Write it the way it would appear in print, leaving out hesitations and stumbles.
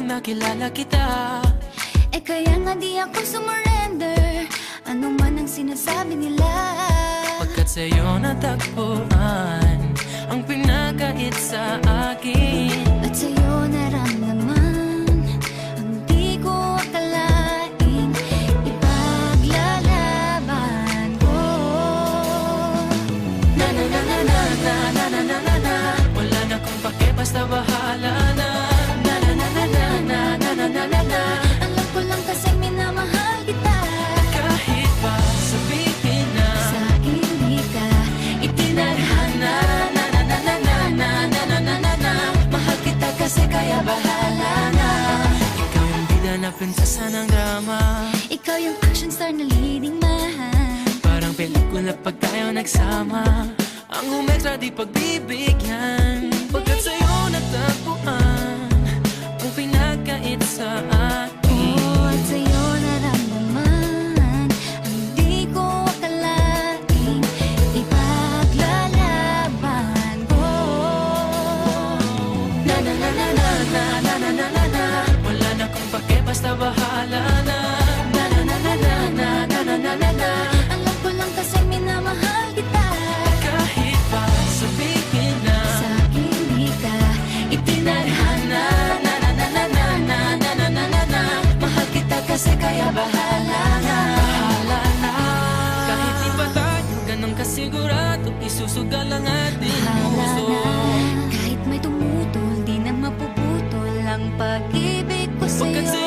nung nakilala kita. Eh kaya nga di ako sumurrender, ano man ang sinasabi nila. Pagkat sa'yo natagpuan ang pinagkait sa akin. At sa'yo naramdaman ang di ko akalaing ipaglalaban ko. Na na na na na na na na na na na. Wala na kung pake, basta bahala na. Na na na na na na na na na na na. Alam ko lang kasi minamahal kita. Kahit pa sabihin na Sa akin di ka itinadhana. Na na na na na na na na na na na. Mahal kita kasi kaya bahala na. Ikaw yung bida na prinsesa ng drama. Ikaw yung action star na leading man. Parang pelikula pag tayo nagsama. Ang umextra di pagbibigyan. Pagkat sa'yo natagpuan ang pinagkait sa akin. Oh, at sa'yo naramdaman ang di ko akalaing ipaglalaban ko. Na na na na na na na na na na na. Wala na kung pake, basta bahala na. Na na na na na na na na na na na. Alam ko lang kasi minamahal kita. Kahit pa sabihin na Sa akin di ka itinadhana. Na na na na na na na na na na na. Mahal kita kasi kaya bahala na. Bahala na. Kahit di pa tayo ganun kasigurado, isusugal ang ating bahala puso. na. Kahit may tumutol, di na mapuputol ang pag-ibig ko Pagkat sa'yo.